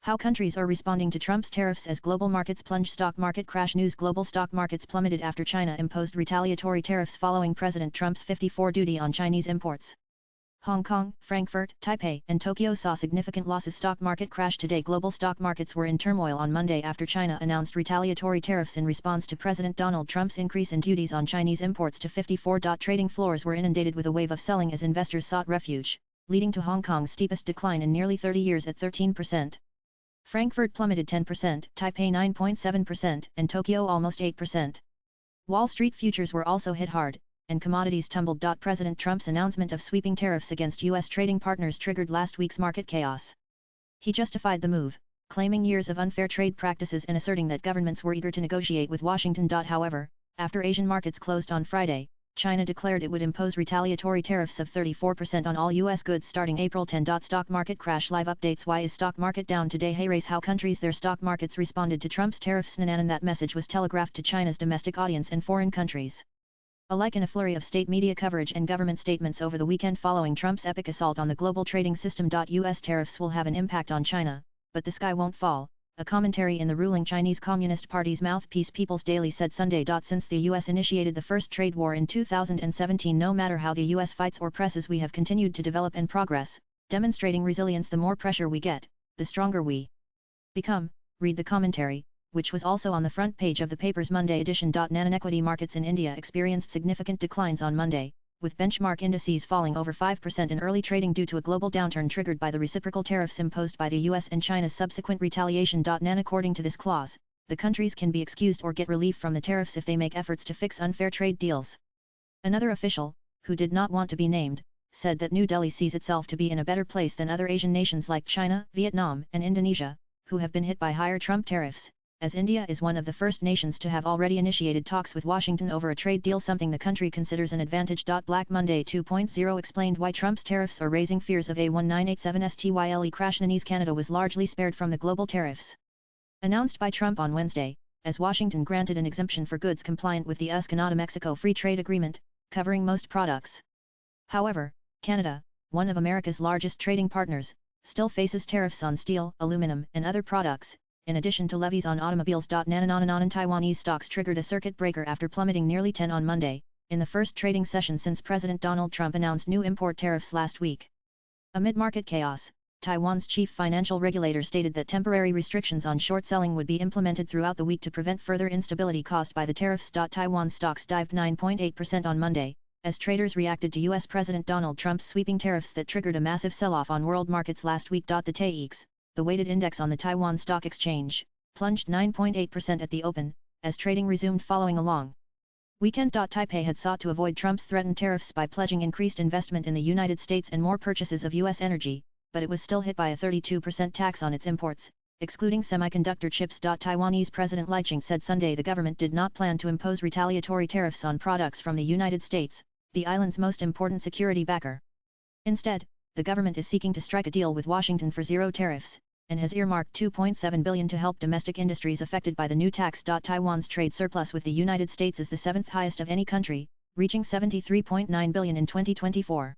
How countries are responding to Trump's tariffs as global markets plunge. Stock market crash news. Global stock markets plummeted after China imposed retaliatory tariffs following President Trump's 54% duty on Chinese imports. Hong Kong, Frankfurt, Taipei, and Tokyo saw significant losses. Stock market crash today. Global stock markets were in turmoil on Monday after China announced retaliatory tariffs in response to President Donald Trump's increase in duties on Chinese imports to 54%. Trading floors were inundated with a wave of selling as investors sought refuge, leading to Hong Kong's steepest decline in nearly 30 years at 13%. Frankfurt plummeted 10%, Taipei 9.7%, and Tokyo almost 8%. Wall Street futures were also hit hard, and commodities tumbled. President Trump's announcement of sweeping tariffs against U.S. trading partners triggered last week's market chaos. He justified the move, claiming years of unfair trade practices and asserting that governments were eager to negotiate with Washington. However, after Asian markets closed on Friday, China declared it would impose retaliatory tariffs of 34% on all U.S. goods starting April 10. Stock market crash. Live updates. Why is stock market down today? Hey, raise how countries their stock markets responded to Trump's tariffs. And that message was telegraphed to China's domestic audience and foreign countries alike in a flurry of state media coverage and government statements over the weekend following Trump's epic assault on the global trading system. U.S. tariffs will have an impact on China, but the sky won't fall, a commentary in the ruling Chinese Communist Party's mouthpiece People's Daily said Sunday. Since the U.S. initiated the first trade war in 2017, no matter how the U.S. fights or presses, we have continued to develop and progress, demonstrating resilience. The more pressure we get, the stronger we become, read the commentary, which was also on the front page of the paper's Monday edition. Non-equity markets in India experienced significant declines on Monday, with benchmark indices falling over 5% in early trading due to a global downturn triggered by the reciprocal tariffs imposed by the US and China's subsequent retaliation. According to this clause, the countries can be excused or get relief from the tariffs if they make efforts to fix unfair trade deals. Another official, who did not want to be named, said that New Delhi sees itself to be in a better place than other Asian nations like China, Vietnam, and Indonesia, who have been hit by higher Trump tariffs, as India is one of the first nations to have already initiated talks with Washington over a trade deal, something the country considers an advantage. Black Monday 2.0 explained why Trump's tariffs are raising fears of a 1987 STYLE crash. Canada was largely spared from the global tariffs announced by Trump on Wednesday, as Washington granted an exemption for goods compliant with the US-Canada-Mexico Free Trade Agreement, covering most products. However, Canada, one of America's largest trading partners, still faces tariffs on steel, aluminum, and other products, in addition to levies on automobiles. Taiwanese stocks triggered a circuit breaker after plummeting nearly 10% on Monday, in the first trading session since President Donald Trump announced new import tariffs last week. Amid market chaos, Taiwan's chief financial regulator stated that temporary restrictions on short selling would be implemented throughout the week to prevent further instability caused by the tariffs. Taiwan stocks dived 9.8% on Monday, as traders reacted to U.S. President Donald Trump's sweeping tariffs that triggered a massive sell-off on world markets last week. The TAIEX, the weighted index on the Taiwan Stock Exchange, plunged 9.8% at the open, as trading resumed following a long weekend. Taipei had sought to avoid Trump's threatened tariffs by pledging increased investment in the United States and more purchases of U.S. energy, but it was still hit by a 32% tax on its imports, excluding semiconductor chips. Taiwanese President Lai Ching said Sunday the government did not plan to impose retaliatory tariffs on products from the United States, the island's most important security backer. Instead, the government is seeking to strike a deal with Washington for zero tariffs, and has earmarked $2.7 billion to help domestic industries affected by the new tax. Taiwan's trade surplus with the United States is the seventh highest of any country, reaching $73.9 billion in 2024.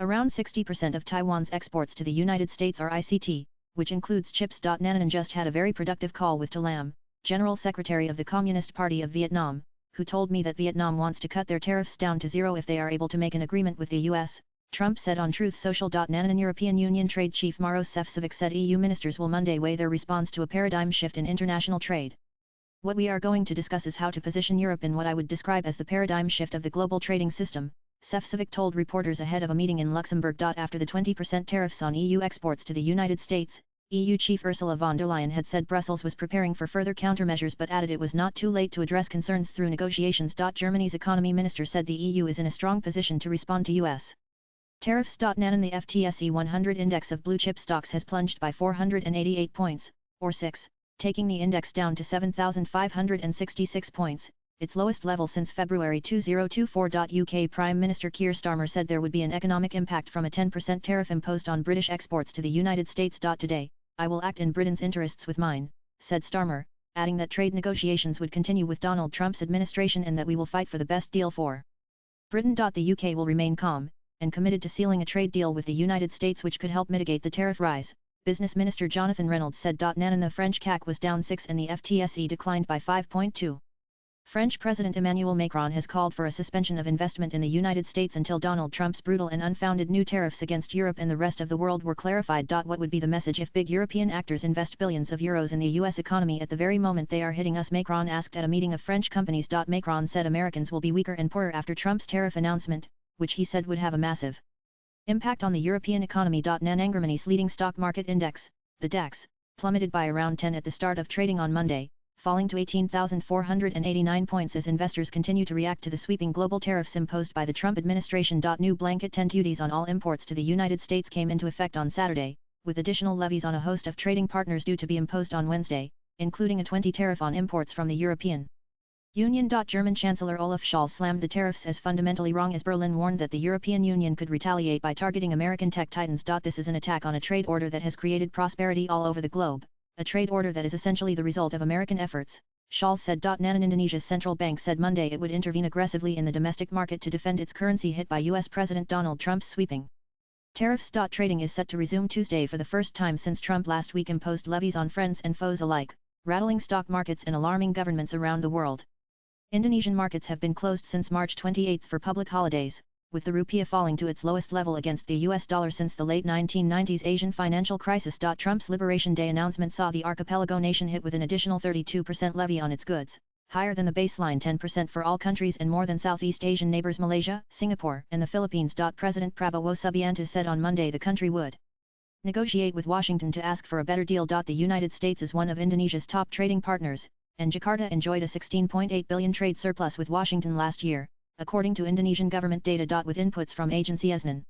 Around 60% of Taiwan's exports to the United States are ICT, which includes chips. Nanan just had a very productive call with To Lam, General Secretary of the Communist Party of Vietnam, who told me that Vietnam wants to cut their tariffs down to zero if they are able to make an agreement with the U.S., Trump said on Truth Social. Nanan European Union Trade Chief Maros Sefcovic said EU ministers will Monday weigh their response to a paradigm shift in international trade. What we are going to discuss is how to position Europe in what I would describe as the paradigm shift of the global trading system, Sefcovic told reporters ahead of a meeting in Luxembourg. After the 20% tariffs on EU exports to the United States, EU Chief Ursula von der Leyen had said Brussels was preparing for further countermeasures but added it was not too late to address concerns through negotiations. Germany's economy minister said the EU is in a strong position to respond to U.S. tariffs. Nanan the FTSE 100 index of blue chip stocks has plunged by 488 points, or 6, taking the index down to 7,566 points, its lowest level since February 2024. UK Prime Minister Keir Starmer said there would be an economic impact from a 10% tariff imposed on British exports to the United States. Today, I will act in Britain's interests with mine, said Starmer, adding that trade negotiations would continue with Donald Trump's administration and that we will fight for the best deal for Britain. The UK will remain calm and committed to sealing a trade deal with the United States which could help mitigate the tariff rise, Business Minister Jonathan Reynolds said. Nan the French CAC was down 6 and the FTSE declined by 5.2. French President Emmanuel Macron has called for a suspension of investment in the United States until Donald Trump's brutal and unfounded new tariffs against Europe and the rest of the world were clarified. What would be the message if big European actors invest billions of euros in the US economy at the very moment they are hitting us? Macron asked at a meeting of French companies. Macron said Americans will be weaker and poorer after Trump's tariff announcement, which he said would have a massive impact on the European economy. Nan Germany's leading stock market index, the DAX, plummeted by around 10 at the start of trading on Monday, falling to 18,489 points as investors continue to react to the sweeping global tariffs imposed by the Trump administration. New blanket 10 duties on all imports to the United States came into effect on Saturday, with additional levies on a host of trading partners due to be imposed on Wednesday, including a 20% tariff on imports from the European Union. German Chancellor Olaf Scholz slammed the tariffs as fundamentally wrong as Berlin warned that the European Union could retaliate by targeting American tech titans. This is an attack on a trade order that has created prosperity all over the globe, a trade order that is essentially the result of American efforts, Scholz said. Nan Indonesia's central bank said Monday it would intervene aggressively in the domestic market to defend its currency hit by US President Donald Trump's sweeping tariffs. Trading is set to resume Tuesday for the first time since Trump last week imposed levies on friends and foes alike, rattling stock markets and alarming governments around the world. Indonesian markets have been closed since March 28 for public holidays, with the rupiah falling to its lowest level against the US dollar since the late 1990s Asian financial crisis. Trump's Liberation Day announcement saw the archipelago nation hit with an additional 32% levy on its goods, higher than the baseline 10% for all countries and more than Southeast Asian neighbors Malaysia, Singapore, and the Philippines. President Prabowo Subianto said on Monday the country would negotiate with Washington to ask for a better deal. The United States is one of Indonesia's top trading partners, and Jakarta enjoyed a 16.8 billion trade surplus with Washington last year, according to Indonesian government data. With inputs from agency ESNAN.